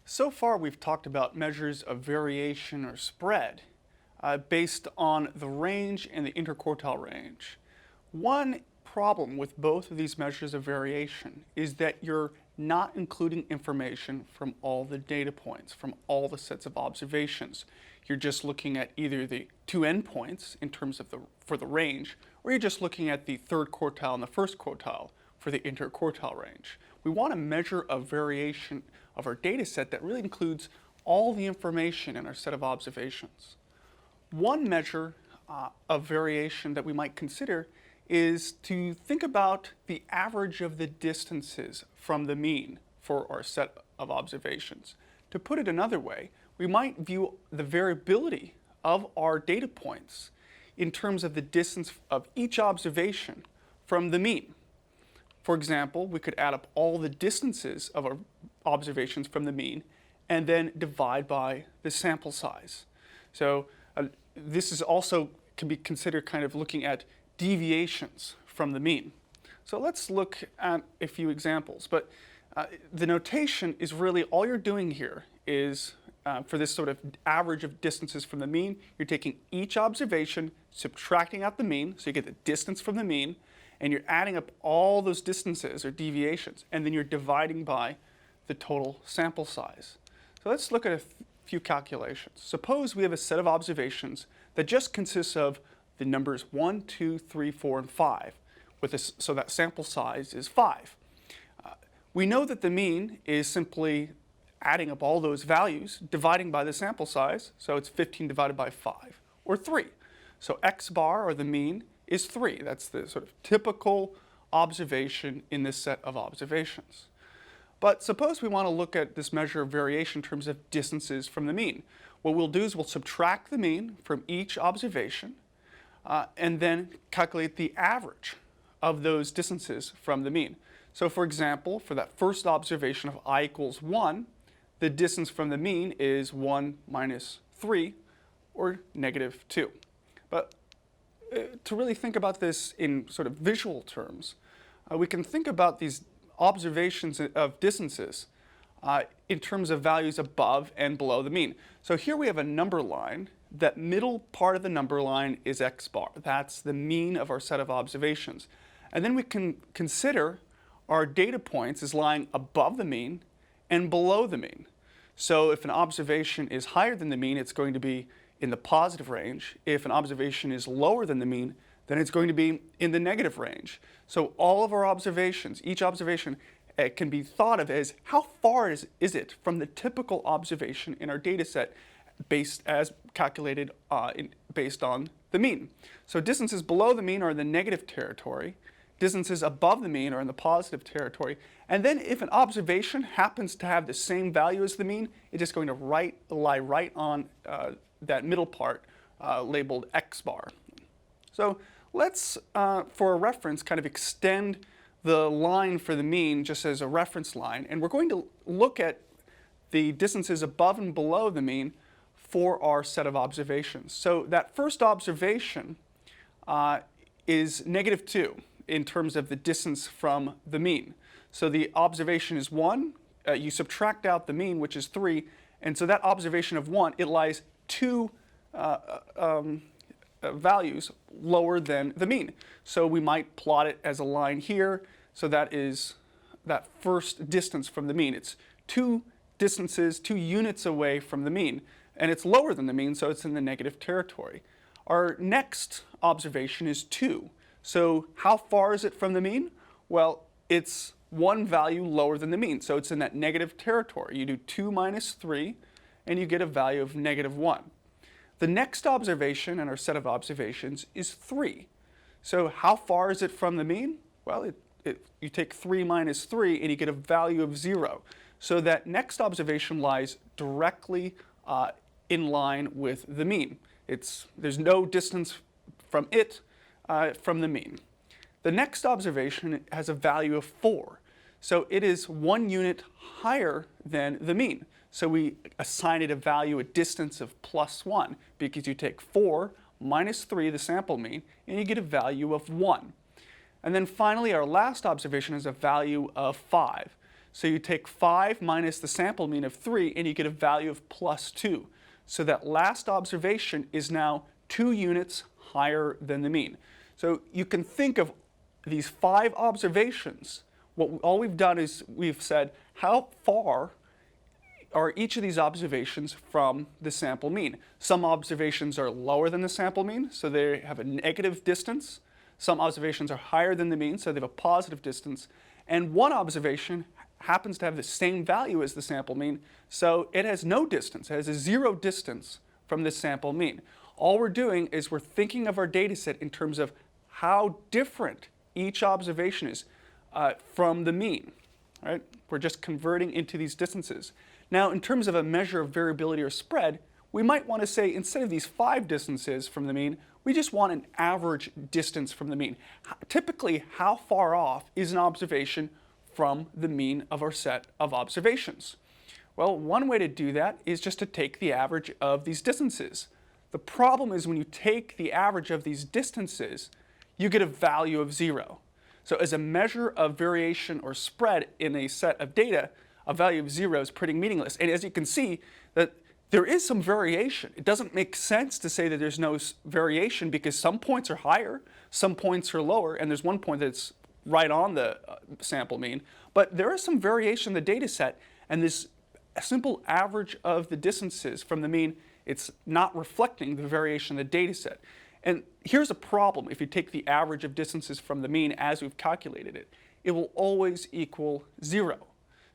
So far, we've talked about measures of variation or spread based on the range and the interquartile range. One problem with both of these measures of variation is that you're not including information from all the data points, from all the sets of observations. You're just looking at either the two endpoints in terms of for the range, or you're just looking at the third quartile and the first quartile for the interquartile range. We want a measure of variation of our data set that really includes all the information in our set of observations. One measure of variation that we might consider is to think about the average of the distances from the mean for our set of observations. To put it another way, we might view the variability of our data points in terms of the distance of each observation from the mean. For example, we could add up all the distances of our observations from the mean and then divide by the sample size. So this is also can be considered kind of looking at deviations from the mean. So let's look at a few examples. But the notation is really all you're doing here is for this sort of average of distances from the mean, you're taking each observation, subtracting out the mean, so you get the distance from the mean, and you're adding up all those distances or deviations, and then you're dividing by the total sample size. So let's look at a few calculations. Suppose we have a set of observations that just consists of the numbers 1, 2, 3, 4, and 5, with this, so that sample size is 5. We know that the mean is simply adding up all those values, dividing by the sample size, so it's 15 divided by 5, or 3. So x bar, or the mean, is 3. That's the sort of typical observation in this set of observations. But suppose we want to look at this measure of variation in terms of distances from the mean. What we'll do is we'll subtract the mean from each observation and then calculate the average of those distances from the mean. So for example, for that first observation of I equals 1, the distance from the mean is 1 minus 3, or negative 2. But to really think about this in sort of visual terms, we can think about these observations of distances in terms of values above and below the mean. So here we have a number line. That middle part of the number line is x bar. That's the mean of our set of observations. And then we can consider our data points as lying above the mean and below the mean. So if an observation is higher than the mean, it's going to be in the positive range. If an observation is lower than the mean, then it's going to be in the negative range. So all of our observations, each observation can be thought of as how far is it from the typical observation in our data set as calculated based on the mean. So distances below the mean are in the negative territory. Distances above the mean are in the positive territory. And then if an observation happens to have the same value as the mean, it's just going to lie right on that middle part labeled x bar. So let's, for a reference, kind of extend the line for the mean just as a reference line. And we're going to look at the distances above and below the mean for our set of observations. So that first observation is negative 2 in terms of the distance from the mean. So the observation is 1. You subtract out the mean, which is 3. And so that observation of 1, it lies 2 values lower than the mean. So we might plot it as a line here. So that is that first distance from the mean. It's 2 distances, 2 units away from the mean. And it's lower than the mean, so it's in the negative territory. Our next observation is 2. So how far is it from the mean? Well, it's 1 value lower than the mean, so it's in that negative territory. You do 2 minus 3, and you get a value of negative 1. The next observation in our set of observations is 3. So how far is it from the mean? Well, you take 3 minus 3, and you get a value of 0. So that next observation lies directly in line with the mean. There's no distance from it from the mean. The next observation has a value of 4. So it is 1 unit higher than the mean. So we assign it a value, a distance of plus 1, because you take 4 minus 3, the sample mean, and you get a value of 1. And then finally, our last observation is a value of 5. So you take 5 minus the sample mean of 3, and you get a value of plus 2. So that last observation is now 2 units higher than the mean. So you can think of these 5 observations. All we've done is we've said how far are each of these observations from the sample mean. Some observations are lower than the sample mean, so they have a negative distance. Some observations are higher than the mean, so they have a positive distance. And one observation happens to have the same value as the sample mean, so it has no distance. It has a 0 distance from the sample mean. All we're doing is we're thinking of our data set in terms of how different each observation is from the mean. Right? We're just converting into these distances. Now, in terms of a measure of variability or spread, we might want to say instead of these 5 distances from the mean, we just want an average distance from the mean. Typically, how far off is an observation from the mean of our set of observations? Well, one way to do that is just to take the average of these distances. The problem is when you take the average of these distances, you get a value of 0. So as a measure of variation or spread in a set of data, a value of 0 is pretty meaningless. And as you can see, that there is some variation. It doesn't make sense to say that there's no variation because some points are higher, some points are lower, and there's one point that's right on the sample mean. But there is some variation in the data set, and this simple average of the distances from the mean, it's not reflecting the variation in the data set. And here's a problem if you take the average of distances from the mean as we've calculated it. It will always equal 0.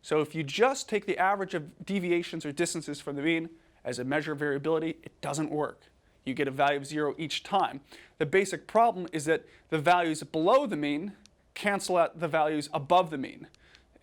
So if you just take the average of deviations or distances from the mean as a measure of variability, it doesn't work. You get a value of 0 each time. The basic problem is that the values below the mean cancel out the values above the mean.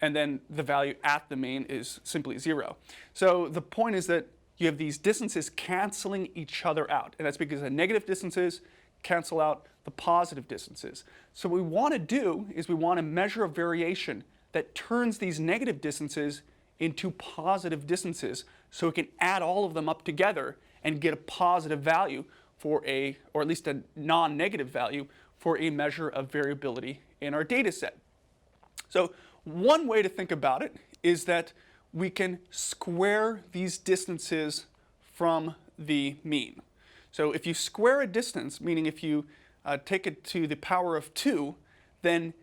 And then the value at the mean is simply 0. So the point is that you have these distances canceling each other out. And that's because the negative distances cancel out the positive distances. So what we want to do is we want to measure a variation that turns these negative distances into positive distances so we can add all of them up together and get a positive value for or at least a non-negative value for a measure of variability in our data set. So one way to think about it is that we can square these distances from the mean. So if you square a distance, meaning if you take it to the power of 2, then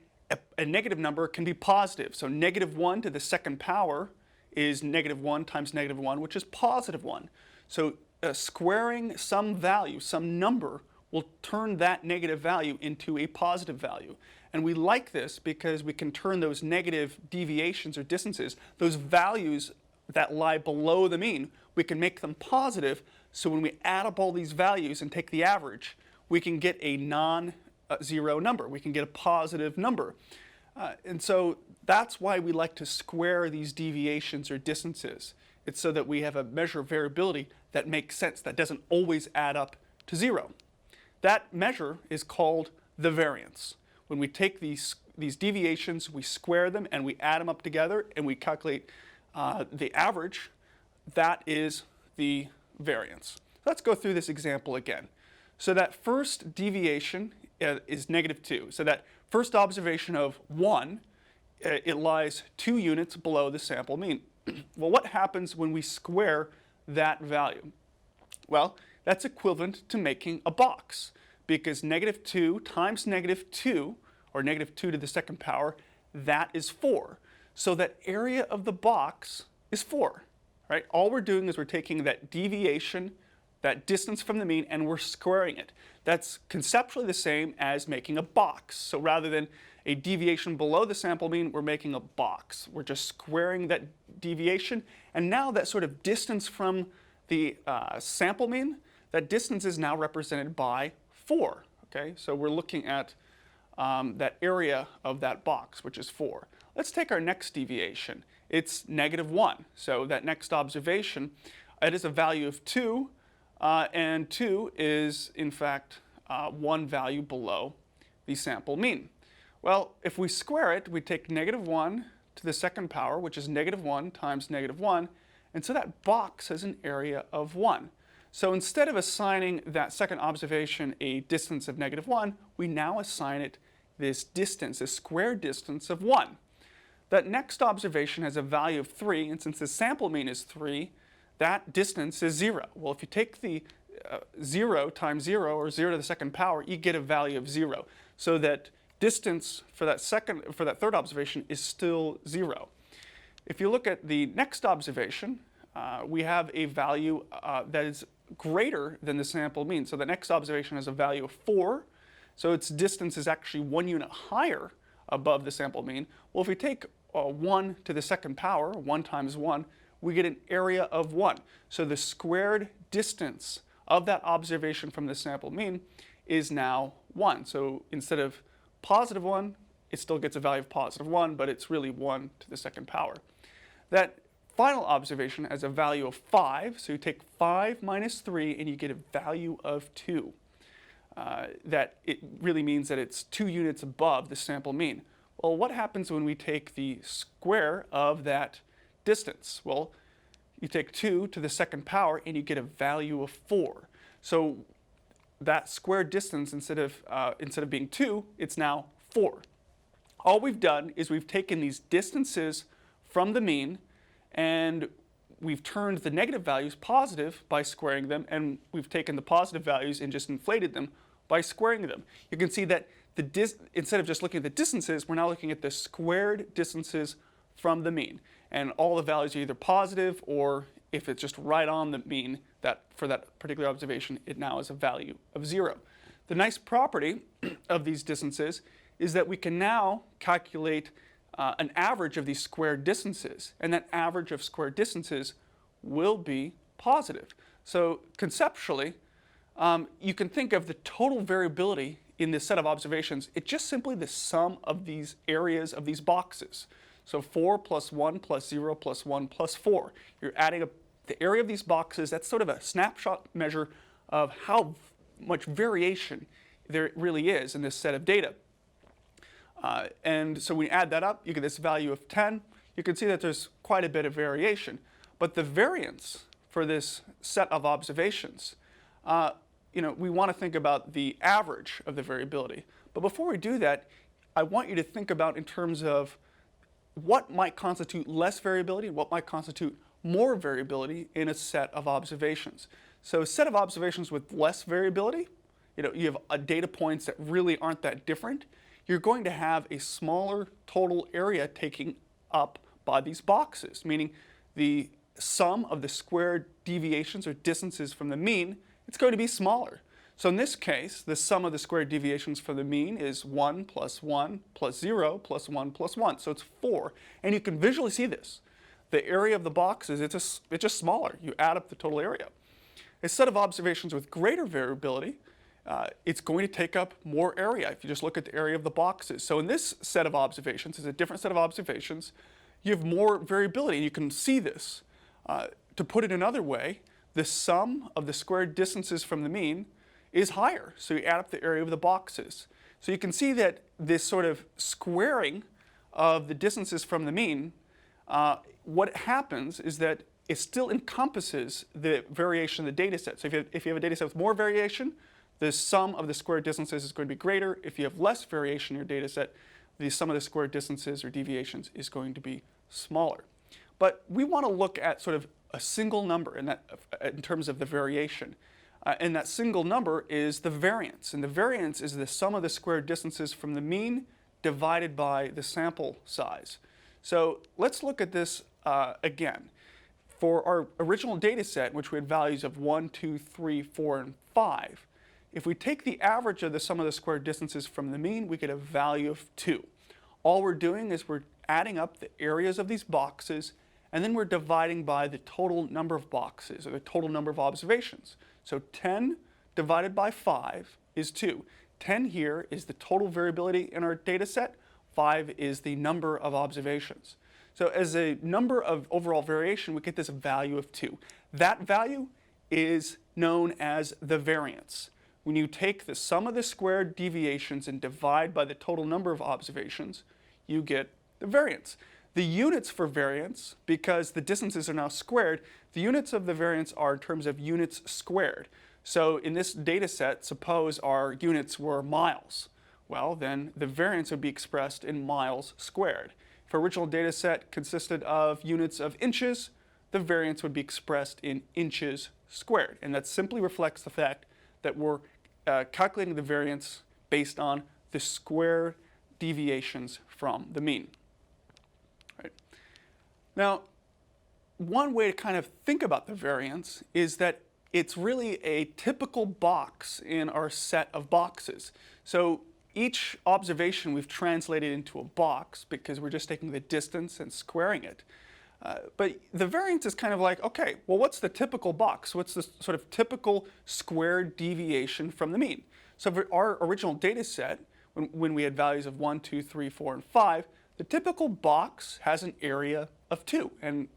a negative number can be positive. So -1 to the second power is -1 times -1, which is +1. So squaring some value, some number, will turn that negative value into a positive value. And we like this because we can turn those negative deviations or distances, those values that lie below the mean, we can make them positive. So when we add up all these values and take the average, we can get a non-zero number. We can get a positive number. And so that's why we like to square these deviations or distances. It's so that we have a measure of variability that makes sense, that doesn't always add up to 0. That measure is called the variance. When we take these deviations, we square them and we add them up together and we calculate the average, that is the variance. Let's go through this example again. So that first deviation is -2. So that first observation of 1, it lies 2 units below the sample mean. Well, what happens when we square that value? Well, that's equivalent to making a box, because -2 times -2, or -2 to the second power, that is 4. So that area of the box is 4. Right? All we're doing is we're taking that deviation, that distance from the mean, and we're squaring it. That's conceptually the same as making a box. So rather than a deviation below the sample mean, we're making a box. We're just squaring that deviation, and now that sort of distance from the sample mean, that distance is now represented by 4. Okay, so we're looking at that area of that box, which is 4. Let's take our next deviation. It's -1. So that next observation, it is a value of 2, and 2 is, in fact, 1 value below the sample mean. Well, if we square it, we take -1 to the second power, which is -1 times -1, and so that box has an area of 1. So instead of assigning that second observation a distance of -1, we now assign it this distance, this square distance of 1. that next observation has a value of 3, and since the sample mean is 3, that distance is 0. Well, if you take the 0 times 0, or 0 to the second power, you get a value of 0. So that distance for that third observation is still 0. If you look at the next observation, we have a value that is greater than the sample mean. So the next observation has a value of 4. So its distance is actually 1 unit higher above the sample mean. Well, if we take 1 to the second power, 1 times 1, we get an area of 1. So the squared distance of that observation from the sample mean is now 1. So instead of positive 1, it still gets a value of positive 1, but it's really 1 to the second power. That final observation has a value of 5. So you take 5 minus 3, and you get a value of 2. That it really means that it's 2 units above the sample mean. Well, what happens when we take the square of that distance? Well, you take 2 to the second power, and you get a value of 4. So that squared distance, instead of being 2, it's now 4. All we've done is we've taken these distances from the mean, and we've turned the negative values positive by squaring them, and we've taken the positive values and just inflated them by squaring them. You can see that instead of just looking at the distances, we're now looking at the squared distances from the mean. And all the values are either positive, or if it's just right on the mean, that for that particular observation, it now is a value of 0. The nice property of these distances is that we can now calculate an average of these squared distances, and that average of squared distances will be positive. So conceptually, you can think of the total variability in this set of observations. It's just simply the sum of these areas of these boxes. So 4 plus 1 plus 0 plus 1 plus 4. You're adding up the area of these boxes. That's sort of a snapshot measure of how much variation there really is in this set of data. And so when you add that up, you get this value of 10. You can see that there's quite a bit of variation. But the variance for this set of observations, we want to think about the average of the variability. But before we do that, I want you to think about in terms of what might constitute less variability and what might constitute more variability in a set of observations. So a set of observations with less variability, you have data points that really aren't that different. You're going to have a smaller total area taken up by these boxes, meaning the sum of the squared deviations or distances from the mean, it's going to be smaller. So in this case, the sum of the squared deviations from the mean is 1 plus 1 plus 0 plus 1 plus 1. So it's 4. And you can visually see this. The area of the boxes, it's just smaller. You add up the total area. A set of observations with greater variability, it's going to take up more area if you just look at the area of the boxes. So in this set of observations, it's a different set of observations, you have more variability, and you can see this. To put it another way, the sum of the squared distances from the mean is higher. So you add up the area of the boxes. So you can see that this sort of squaring of the distances from the mean, what happens is that it still encompasses the variation of the data set. So if you have a data set with more variation, the sum of the squared distances is going to be greater. If you have less variation in your data set, the sum of the squared distances or deviations is going to be smaller. But we want to look at sort of a single number in terms of the variation. And that single number is the variance. And the variance is the sum of the squared distances from the mean divided by the sample size. So let's look at this again. For our original data set, in which we had values of 1, 2, 3, 4, and 5, if we take the average of the sum of the squared distances from the mean, we get a value of 2. All we're doing is we're adding up the areas of these boxes, and then we're dividing by the total number of boxes, or the total number of observations. So 10 divided by 5 is 2. 10 here is the total variability in our data set. 5 is the number of observations. So as a number of overall variation, we get this value of 2. That value is known as the variance. When you take the sum of the squared deviations and divide by the total number of observations, you get the variance. The units for variance, because the distances are now squared, the units of the variance are in terms of units squared. So in this data set, suppose our units were miles. Well, then the variance would be expressed in miles squared. If our original data set consisted of units of inches, the variance would be expressed in inches squared. And that simply reflects the fact that we're calculating the variance based on the square deviations from the mean. Right. Now, one way to kind of think about the variance is that it's really a typical box in our set of boxes. So each observation we've translated into a box because we're just taking the distance and squaring it. But the variance is kind of like, okay, well, what's the typical box? What's the sort of typical squared deviation from the mean? So for our original data set, when we had values of 1, 2, 3, 4, and 5, the typical box has an area of 2. And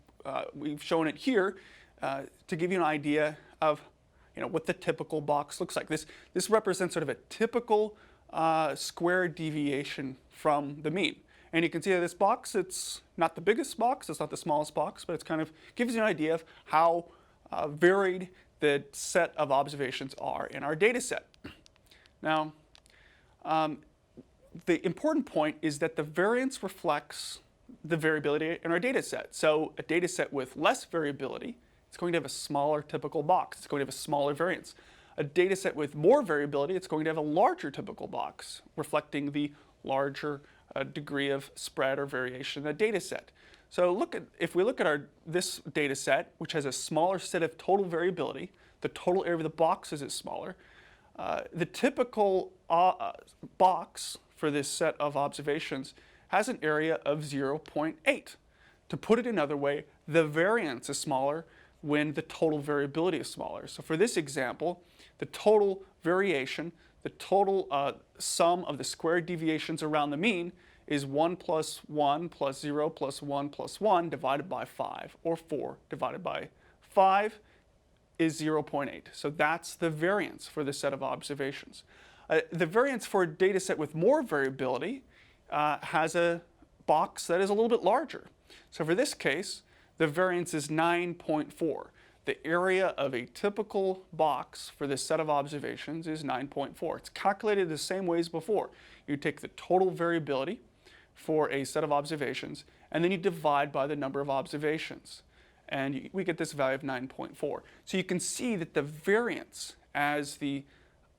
we've shown it here to give you an idea of what the typical box looks like. This represents sort of a typical square deviation from the mean. And you can see that this box, it's not the biggest box, it's not the smallest box, but it's kind of gives you an idea of how varied the set of observations are in our data set. Now, the important point is that the variance reflects the variability in our data set. So a data set with less variability, it's going to have a smaller typical box. It's going to have a smaller variance. A data set with more variability, it's going to have a larger typical box, reflecting the larger degree of spread or variation in the data set. So if we look at this data set, which has a smaller set of total variability, the total area of the boxes is smaller. The typical box for this set of observations has an area of 0.8. To put it another way, the variance is smaller when the total variability is smaller. So for this example, the total variation, the total sum of the squared deviations around the mean is 1 plus 1 plus 0 plus 1 plus 1 divided by 5, or 4 divided by 5 is 0.8. So that's the variance for this set of observations. The variance for a data set with more variability has a box that is a little bit larger. So for this case, the variance is 9.4. The area of a typical box for this set of observations is 9.4. It's calculated the same way as before. You take the total variability for a set of observations, and then you divide by the number of observations. And we get this value of 9.4. So you can see that the variance as the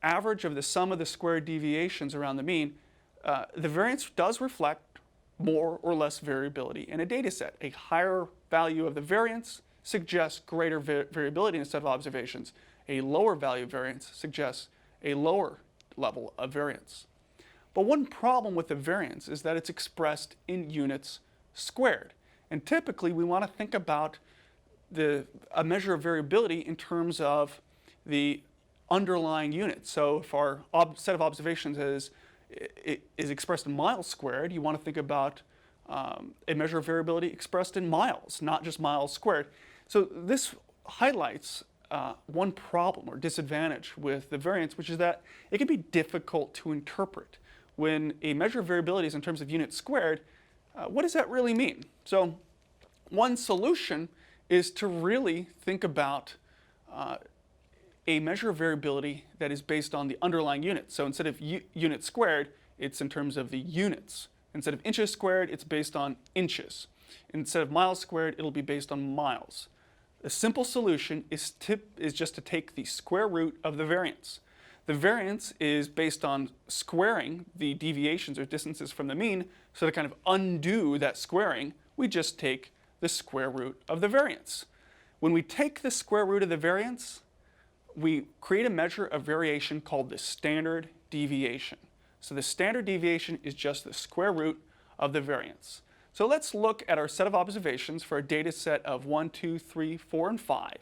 average of the sum of the squared deviations around the mean, the variance does reflect more or less variability in a data set. A higher value of the variance suggests greater variability in a set of observations. A lower value of variance suggests a lower level of variance. But one problem with the variance is that it's expressed in units squared. And typically we want to think about a measure of variability in terms of the underlying units. So if our set of observations is expressed in miles squared, you want to think about a measure of variability expressed in miles, not just miles squared. So this highlights one problem or disadvantage with the variance, which is that it can be difficult to interpret. When a measure of variability is in terms of units squared, what does that really mean? So one solution is to really think about a measure of variability that is based on the underlying units. So instead of units squared, it's in terms of the units. Instead of inches squared, it's based on inches. Instead of miles squared, it'll be based on miles. A simple solution is just to take the square root of the variance. The variance is based on squaring the deviations or distances from the mean, so to kind of undo that squaring, we just take the square root of the variance. When we take the square root of the variance, we create a measure of variation called the standard deviation. So the standard deviation is just the square root of the variance. So let's look at our set of observations for a data set of 1, 2, 3, 4, and 5.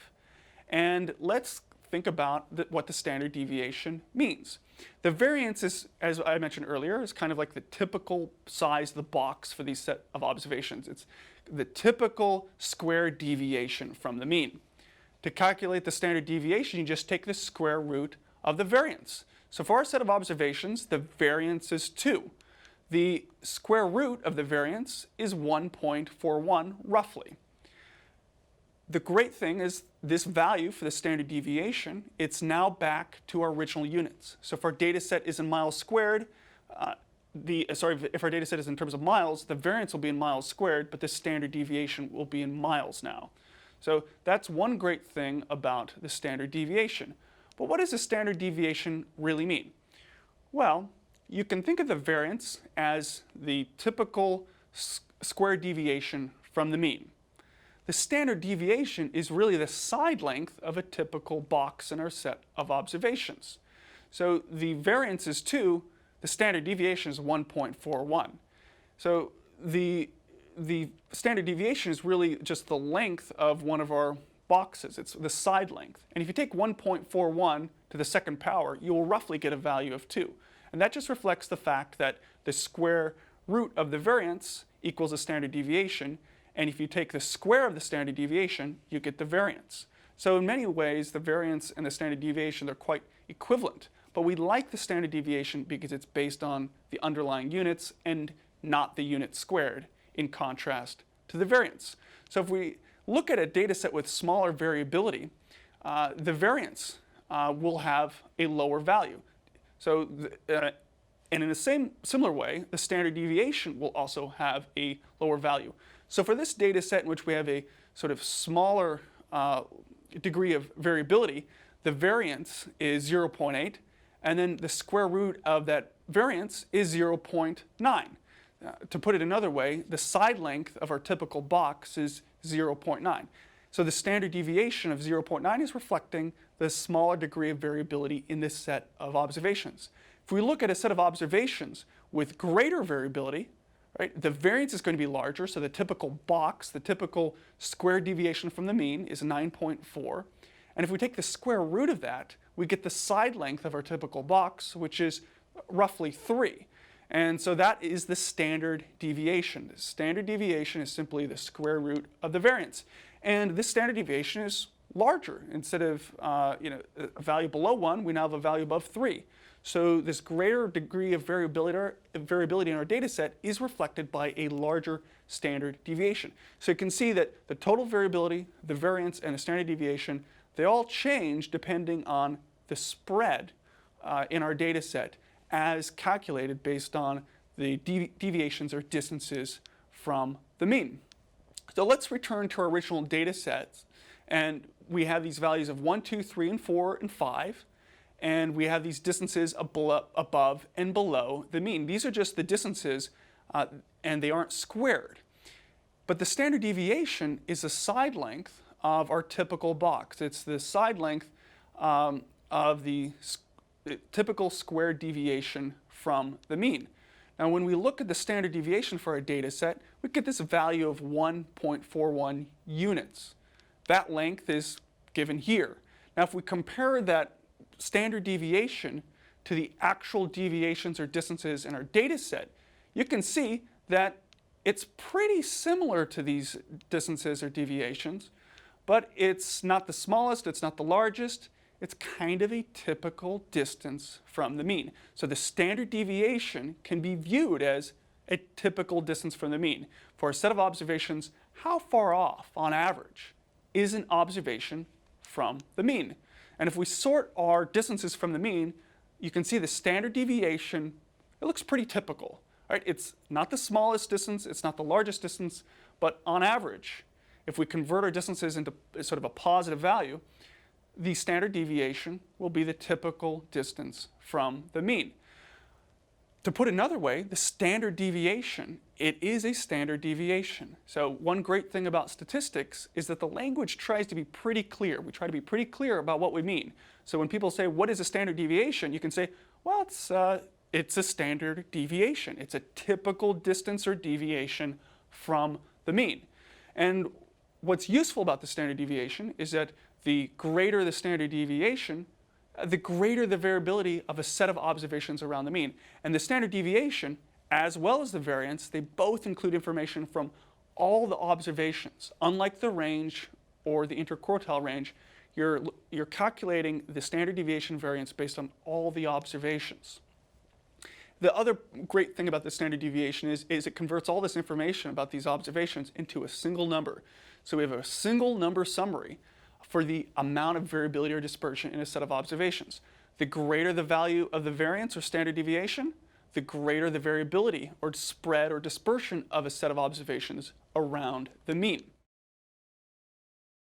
And let's think about what the standard deviation means. The variance is, as I mentioned earlier, is kind of like the typical size of the box for these set of observations. It's the typical square deviation from the mean. To calculate the standard deviation, you just take the square root of the variance. So for our set of observations, the variance is 2. The square root of the variance is 1.41 roughly. The great thing is this value for the standard deviation, it's now back to our original units. So if our data set is in miles squared, if our data set is in terms of miles, the variance will be in miles squared, but the standard deviation will be in miles now. So that's one great thing about the standard deviation. But what does the standard deviation really mean? Well, you can think of the variance as the typical square deviation from the mean. The standard deviation is really the side length of a typical box in our set of observations. So the variance is 2, the standard deviation is 1.41. So the standard deviation is really just the length of one of our boxes. It's the side length. And if you take 1.41 to the second power, you will roughly get a value of 2. And that just reflects the fact that the square root of the variance equals the standard deviation. And if you take the square of the standard deviation, you get the variance. So in many ways, the variance and the standard deviation are quite equivalent. But we like the standard deviation because it's based on the underlying units and not the unit squared, in contrast to the variance. So if we look at a data set with smaller variability, the variance will have a lower value. So, and in the similar way, the standard deviation will also have a lower value. So for this data set in which we have a sort of smaller degree of variability, the variance is 0.8, and then the square root of that variance is 0.9. To put it another way, the side length of our typical box is 0.9. So the standard deviation of 0.9 is reflecting the smaller degree of variability in this set of observations. If we look at a set of observations with greater variability, right, the variance is going to be larger, so the typical box, the typical square deviation from the mean is 9.4. And if we take the square root of that, we get the side length of our typical box, which is roughly 3. And so that is the standard deviation. The standard deviation is simply the square root of the variance. And this standard deviation is larger. Instead of a value below 1, we now have a value above 3. So this greater degree of variability in our data set is reflected by a larger standard deviation. So you can see that the total variability, the variance, and the standard deviation, they all change depending on the spread in our data set as calculated based on the deviations or distances from the mean. So let's return to our original data sets, and we have these values of 1, 2, 3, and 4, and 5, and we have these distances above and below the mean. These are just the distances, and they aren't squared. But the standard deviation is the side length of our typical box. It's the side length of the typical square deviation from the mean. Now when we look at the standard deviation for our data set, we get this value of 1.41 units. That length is given here. Now if we compare that standard deviation to the actual deviations or distances in our data set, you can see that it's pretty similar to these distances or deviations, but it's not the smallest, it's not the largest. It's kind of a typical distance from the mean. So the standard deviation can be viewed as a typical distance from the mean. For a set of observations, how far off, on average, is an observation from the mean? And if we sort our distances from the mean, you can see the standard deviation, it looks pretty typical. Right? It's not the smallest distance, it's not the largest distance, but on average, if we convert our distances into sort of a positive value, the standard deviation will be the typical distance from the mean. To put another way, the standard deviation, it is a standard deviation. So one great thing about statistics is that the language tries to be pretty clear. We try to be pretty clear about what we mean. So when people say, what is a standard deviation? You can say, well, it's a standard deviation. It's a typical distance or deviation from the mean. And what's useful about the standard deviation is that the greater the standard deviation, the greater the variability of a set of observations around the mean. And the standard deviation, as well as the variance, they both include information from all the observations. Unlike the range or the interquartile range, you're calculating the standard deviation variance based on all the observations. The other great thing about the standard deviation is it converts all this information about these observations into a single number. So we have a single number summary for the amount of variability or dispersion in a set of observations. The greater the value of the variance or standard deviation, the greater the variability or spread or dispersion of a set of observations around the mean.